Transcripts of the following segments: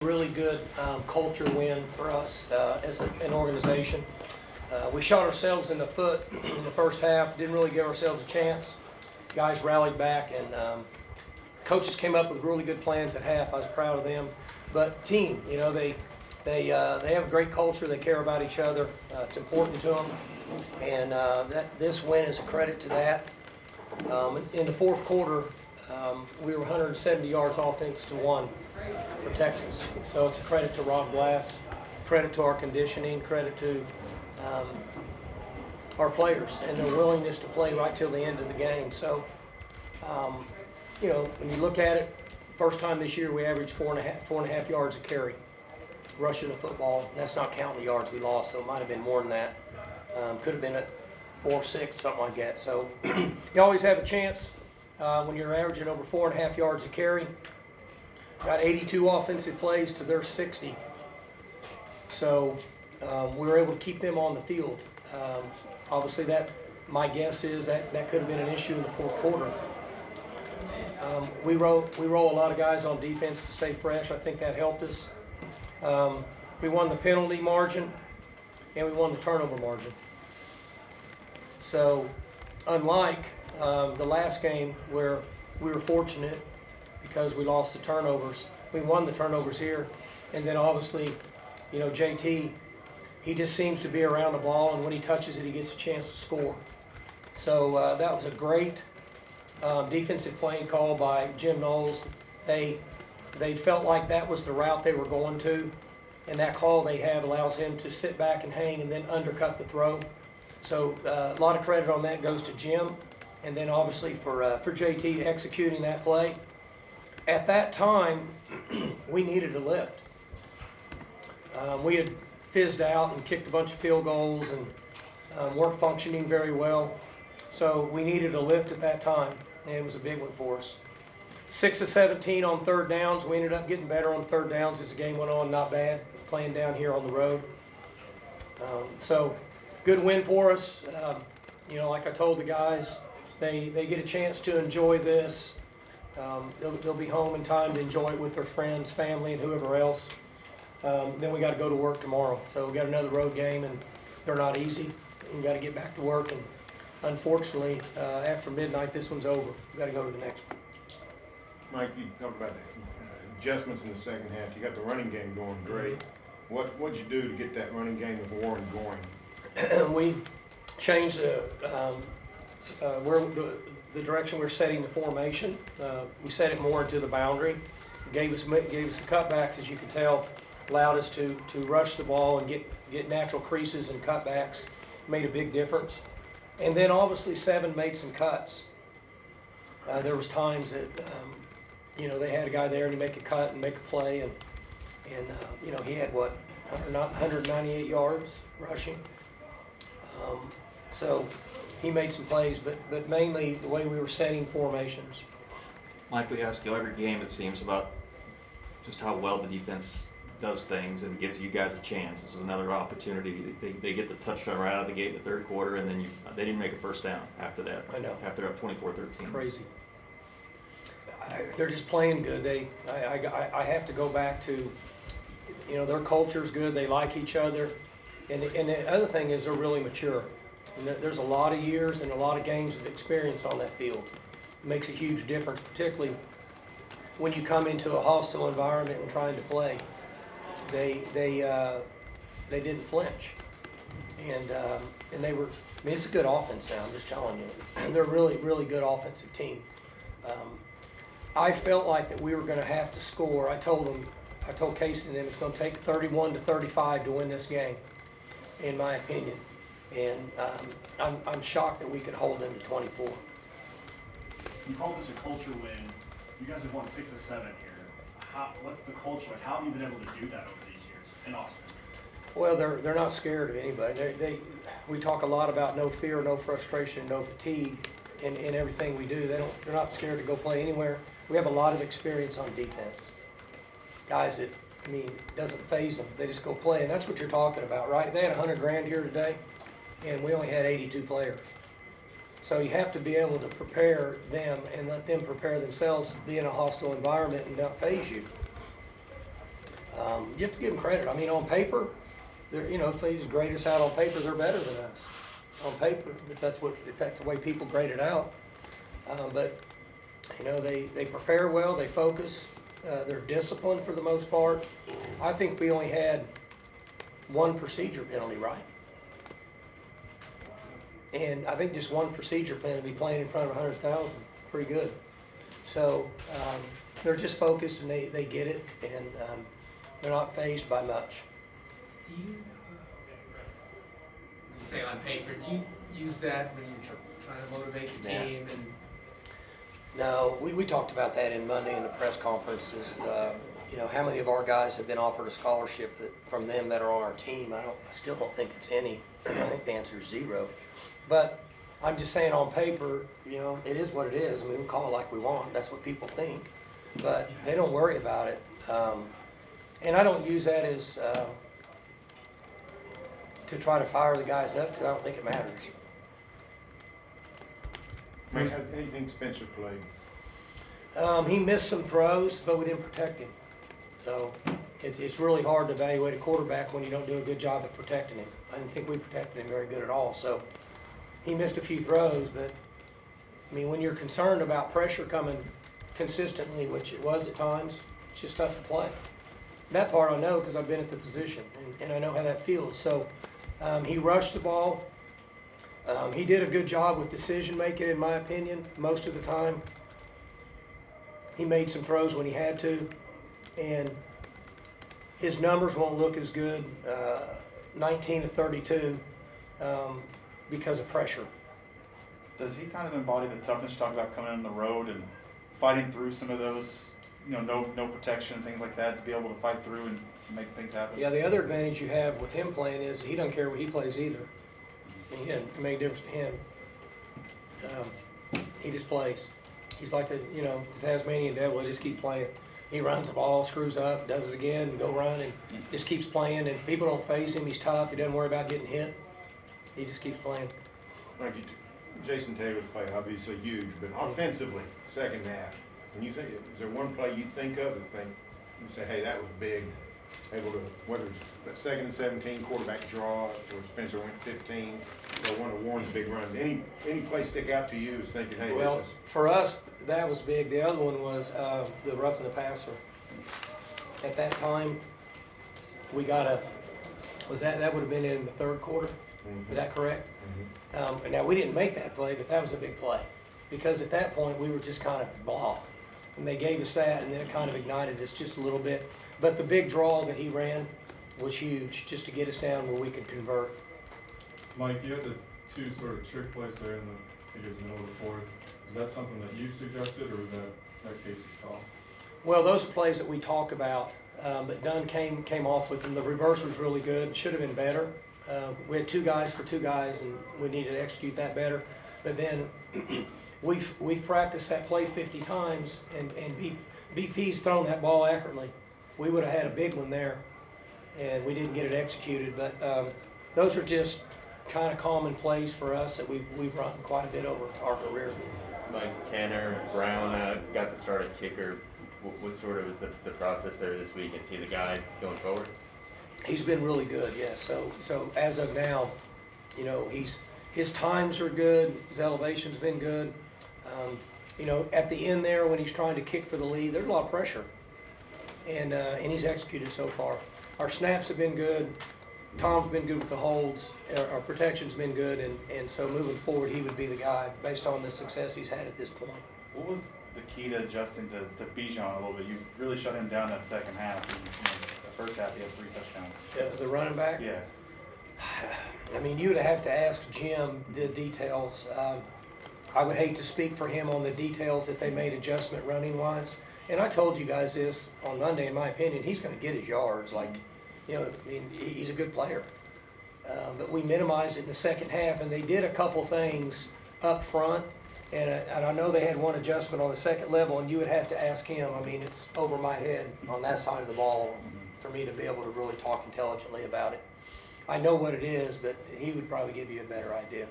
Really good culture win for us as an organization. We shot ourselves in the foot in the first half, didn't really give ourselves a chance. Guys rallied back, and coaches came up with really good plans at half. I was proud of them. But team, they have a great culture. They care about each other. It's important to them, and this win is a credit to that. In the fourth quarter, we were 170 yards offense to 1 for Texas. So it's a credit to Rob Glass, credit to our conditioning, credit to our players and their willingness to play right till the end of the game. So, when you look at it, first time this year we averaged four and a half yards a carry, rushing the football. That's not counting the yards we lost, so it might have been more than that. Could have been at 4, 6, something like that. So you always have a chance when you're averaging over 4.5 yards a carry. Got 82 offensive plays to their 60. So we were able to keep them on the field. Obviously, my guess is that could have been an issue in the fourth quarter. We roll a lot of guys on defense to stay fresh. I think that helped us. We won the penalty margin, and we won the turnover margin. So unlike the last game where we were fortunate because we lost the turnovers, we won the turnovers here. And then obviously, JT, he just seems to be around the ball, and when he touches it, he gets a chance to score. So that was a great defensive playing call by Jim Knowles. They felt like that was the route they were going to, and that call they have allows him to sit back and hang and then undercut the throw. So a lot of credit on that goes to Jim, and then obviously for JT executing that play. At that time, we needed a lift. We had fizzed out and kicked a bunch of field goals and weren't functioning very well. So we needed a lift at that time, and it was a big one for us. 6 of 17 on third downs. We ended up getting better on third downs as the game went on. Not bad, playing down here on the road. So good win for us. Like I told the guys, they get a chance to enjoy this. They'll be home in time to enjoy it with their friends, family, and whoever else. Then we got to go to work tomorrow. So we got another road game, and they're not easy. We got to get back to work, and unfortunately, after midnight, this one's over. We got to go to the next one. Mike, you talked about the adjustments in the second half. You got the running game going great. What'd you do to get that running game with Warren going? We changed the direction we're setting the formation. We set it more into the boundary. Gave us the cutbacks, as you can tell, allowed us to rush the ball and get natural creases and cutbacks. Made a big difference. And then obviously 7 made some cuts. There was times that they had a guy there and he make a cut and make a play, and he had 198 yards rushing. So he made some plays, but mainly the way we were setting formations. Mike, we ask you every game, it seems, about just how well the defense does things and gives you guys a chance. This is another opportunity. They get the touchdown right out of the gate in the third quarter, and then they didn't make a first down after that. I know. After up 24-13. Crazy. They're just playing good. I have to go back to, their culture's good. They like each other, and the other thing is they're really mature. And there's a lot of years and a lot of games of experience on that field. It makes a huge difference, particularly when you come into a hostile environment and trying to play. They didn't flinch, and they were. It's a good offense now. I'm just telling you, they're a really, really good offensive team. I felt like that we were going to have to score. I told Casey and them it's going to take 31 to 35 to win this game, in my opinion. And I'm shocked that we could hold them to 24. You call this a culture win. You guys have won 6 of 7 here. What's the culture like? How have you been able to do that over these years in Austin? Well, they're not scared of anybody. We talk a lot about no fear, no frustration, no fatigue in everything we do. They're not scared to go play anywhere. We have a lot of experience on defense. Guys that, doesn't faze them. They just go play, and that's what you're talking about, right? They had $100,000 here today, and we only had 82 players. So you have to be able to prepare them and let them prepare themselves to be in a hostile environment and not faze you. You have to give them credit. I mean, on paper, they're, if they just grade us out on paper, they're better than us on paper. If that's the way people grade it out. But they prepare well, they focus, they're disciplined for the most part. I think we only had one procedure penalty, right? And I think just one procedure penalty, playing in front of 100,000, pretty good. So they're just focused and they get it, and they're not fazed by much. Do you say on paper, do you use that when you're trying to motivate the Yeah. team? And No, we talked about that in Monday in the press conferences. How many of our guys have been offered a scholarship from them that are on our team? I still don't think it's any. I think the answer is 0. But I'm just saying on paper, it is what it is. I mean, we call it like we want. That's what people think. But they don't worry about it. And I don't use that as to try to fire the guys up, because I don't think it matters. Mike, how do you think Spencer played? He missed some throws, but we didn't protect him. So it's really hard to evaluate a quarterback when you don't do a good job of protecting him. I didn't think we protected him very good at all. So he missed a few throws, but I mean, when you're concerned about pressure coming consistently, which it was at times, it's just tough to play. That part I know because I've been at the position, and I know how that feels. So he rushed the ball. He did a good job with decision making, in my opinion, most of the time. He made some throws when he had to, and his numbers won't look as good, 19 to 32, because of pressure. Does he kind of embody the toughness you talk about coming on the road and fighting through some of those, no protection and things like that, to be able to fight through and make things happen? Yeah, the other advantage you have with him playing is he doesn't care what he plays either. He doesn't make a difference to him. He just plays. He's like the Tasmanian devil. He just keeps playing. He runs the ball, screws up, does it again, go run, and just keeps playing. And people don't faze him. He's tough. He doesn't worry about getting hit. He just keeps playing. Like Jason Taylor's play obviously huge, but offensively, second half, when you think, is there one play you think of that you say, hey, that was big, able to, whether it's that 2nd and 17 quarterback draw, or Spencer went 15, or one of Warren's big runs, any play stick out to you as thinking, hey, Well, this is, for us, that was big. The other one was the roughing the passer. At that time, we got that would have been in the 3rd quarter. Is that correct? And now we didn't make that play, but that was a big play, because at that point we were just kind of blah, and they gave us that, and then it kind of ignited us just a little bit. But the big draw that he ran was huge, just to get us down where we could convert. Mike, you had the 2 sort of trick plays there in the middle of the 4th. Is that something that you suggested, or was that Casey's call? Well, those are plays that we talk about, but Dunn came off with them. The reverse was really good. Should have been better. We had 2 guys for 2 guys, and we needed to execute that better. But then we've practiced that play 50 times, and BP's thrown that ball accurately. We would have had a big one there, and we didn't get it executed. But those are just kind of common plays for us that we've run quite a bit over our career. Mike, Tanner Brown got to start at kicker. What sort of is the process there this week, and see the guy going forward? He's been really good, yeah. So as of now, his times are good. His elevation's been good. At the end there, when he's trying to kick for the lead, there's a lot of pressure, and he's executed so far. Our snaps have been good. Tom's been good with the holds. Our protection's been good, and so moving forward, he would be the guy based on the success he's had at this point. What was the key to adjusting to Bijan a little bit? You really shut him down that second half. And, the first half, he had 3 touchdowns. The running back? Yeah. I mean, you would have to ask Jim the details. I would hate to speak for him on the details that they made adjustment running wise. And I told you guys this on Monday, in my opinion, he's going to get his yards. He's a good player. But we minimized it in the second half, and they did a couple things up front. And I know they had one adjustment on the second level, and you would have to ask him. I mean, it's over my head on that side of the ball for me to be able to really talk intelligently about it. I know what it is, but he would probably give you a better idea.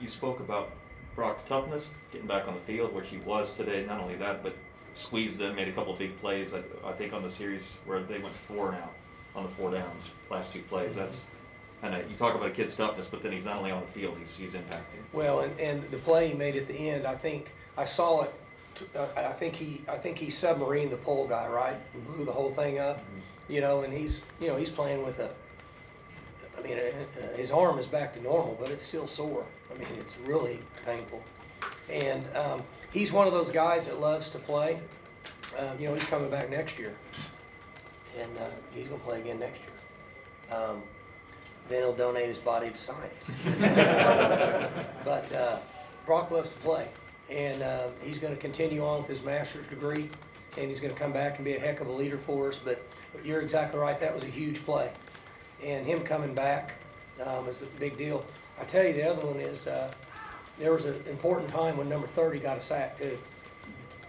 You spoke about Brock's toughness, getting back on the field, which he was today. Not only that, but squeezed them, made a couple of big plays. I think on the series where they went 4 and out. on the 4 downs, last 2 plays. That's, and you talk about a kid's toughness, but then he's not only on the field, he's impacting. Well, and the play he made at the end, I think, I saw it, I think he submarined the pole guy, right? And blew the whole thing up, you know, and he's playing with I mean, his arm is back to normal, but it's still sore. I mean, it's really painful. And he's one of those guys that loves to play. You know, he's coming back next year, and he's going to play again next year. Then he'll donate his body to science. But Brock loves to play, and he's going to continue on with his master's degree, and he's going to come back and be a heck of a leader for us. But you're exactly right, that was a huge play. And him coming back is a big deal. I tell you, the other one is there was an important time when number 30 got a sack too.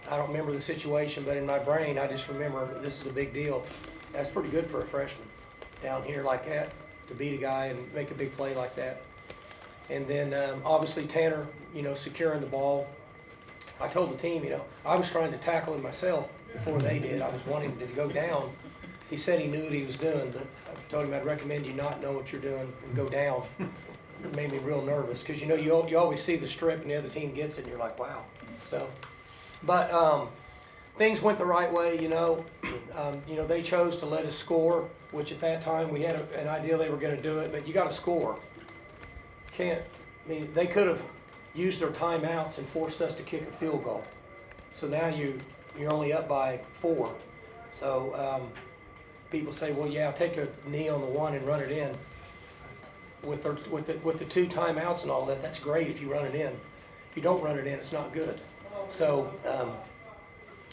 I don't remember the situation, but in my brain, I just remember this is a big deal. That's pretty good for a freshman down here like that, to beat a guy and make a big play like that. And then obviously Tanner, you know, securing the ball. I told the team, you know, I was trying to tackle him myself before they did. I was wanting to go down. He said he knew what he was doing, but I told him I'd recommend you not know what you're doing and go down. It made me real nervous because, you know, you always see the strip and the other team gets it and you're like, wow. So, but things went the right way, you know. You know, they chose to let us score, which at that time we had an idea they were going to do it, but you got to score. I mean, they could have used their timeouts and forced us to kick a field goal. So now you're only up by 4. So people say, well, yeah, take a knee on the 1 and run it in. With the 2 timeouts and all that, that's great if you run it in. If you don't run it in, it's not good. So,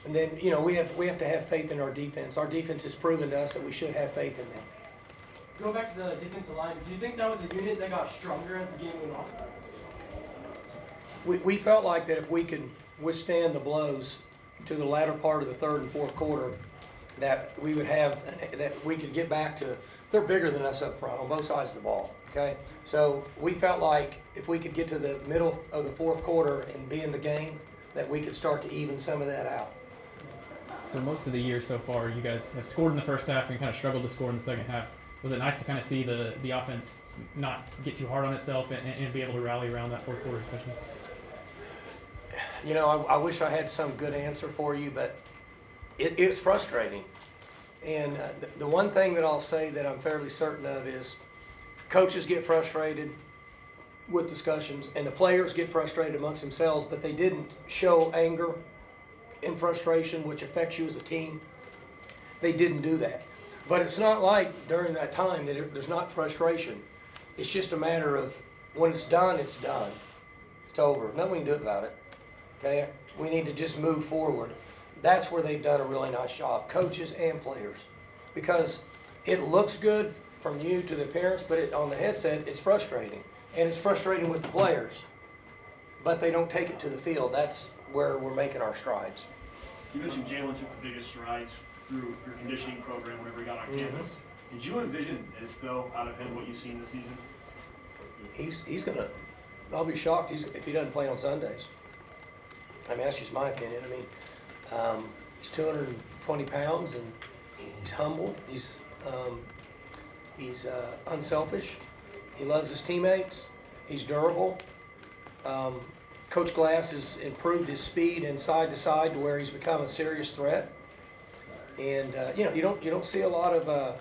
and then, you know, we have to have faith in our defense. Our defense has proven to us that we should have faith in them. Going back to the defensive line, do you think that was a unit that got stronger as the game went on? We felt like that if we could withstand the blows to the latter part of the 3rd and 4th quarter, that we would have, that we could get back to, they're bigger than us up front on both sides of the ball, okay? So we felt like if we could get to the middle of the 4th quarter and be in the game, that we could start to even some of that out. For most of the year so far, you guys have scored in the first half and kind of struggled to score in the second half. Was it nice to kind of see the offense not get too hard on itself and be able to rally around that 4th quarter especially? You know, I wish I had some good answer for you, but it's frustrating. And the one thing that I'll say that I'm fairly certain of is coaches get frustrated with discussions and the players get frustrated amongst themselves, but they didn't show anger and frustration, which affects you as a team. They didn't do that. But it's not like during that time that there's not frustration. It's just a matter of when it's done, it's done. It's over. Nothing we can do about it. Okay? We need to just move forward. That's where they've done a really nice job, coaches and players. Because it looks good from you to the parents, but on the headset, it's frustrating. And it's frustrating with the players. But they don't take it to the field. That's where we're making our strides. You mentioned Jalen took the biggest strides through your conditioning program whenever he got on campus. Did you envision this, though, out of him, what you've seen this season? He's going to, I'll be shocked if he doesn't play on Sundays. I mean, that's just my opinion. I mean, he's 220 pounds and he's humble. He's unselfish. He loves his teammates. He's durable. Coach Glass has improved his speed and side to side to where he's become a serious threat. And you know, you don't see a lot of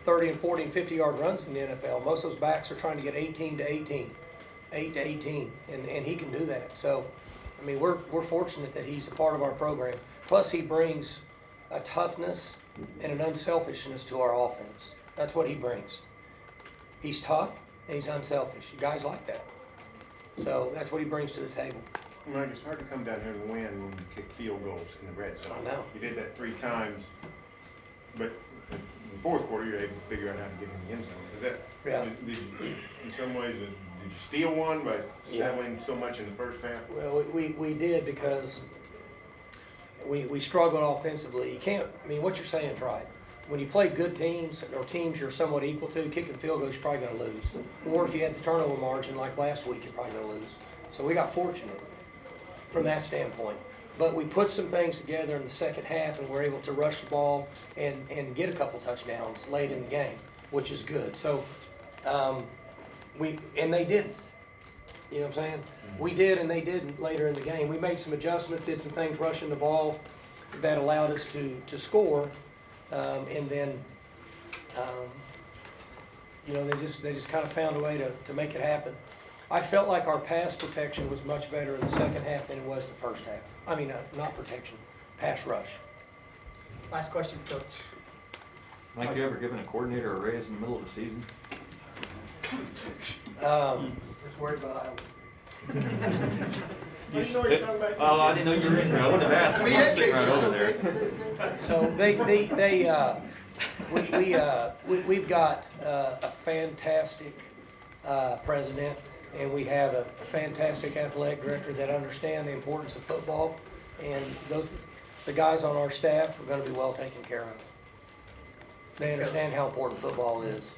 30 and 40 and 50 yard runs in the NFL. Most of those backs are trying to get 18 to 18, 8 to 18, and he can do that. So, I mean, we're fortunate that he's a part of our program. Plus, he brings a toughness and an unselfishness to our offense. That's what he brings. He's tough and he's unselfish. Guys like that. So that's what he brings to the table. Mike, it's hard to come down here and win when you kick field goals in the red zone. I know. You did that 3 times, but in the 4th quarter, you're able to figure out how to get in the end zone. Is that, Yeah. did you, in some ways, did you steal one by settling so much in the first half? Well, we did because we struggled offensively. You can't, I mean, what you're saying is right. When you play good teams or teams you're somewhat equal to, kicking field goals, you're probably going to lose. Or if you had the turnover margin like last week, you're probably going to lose. So we got fortunate from that standpoint. But we put some things together in the second half and we're able to rush the ball and get a couple touchdowns late in the game, which is good. So, and they didn't. You know what I'm saying? We did and they didn't later in the game. We made some adjustments, did some things rushing the ball that allowed us to score. And then, you know, they just kind of found a way to make it happen. I felt like our pass protection was much better in the second half than it was the first half. I mean, not protection, pass rush. Last question, Coach. Mike, you ever given a coordinator a raise in the middle of the season? Just worried about Iowa State. Oh, I didn't know you were in here. I wouldn't have asked. I was sitting right over there. So we've got a fantastic president, and we have a fantastic athletic director that understand the importance of football, and the guys on our staff are going to be well taken care of. They understand how important football is.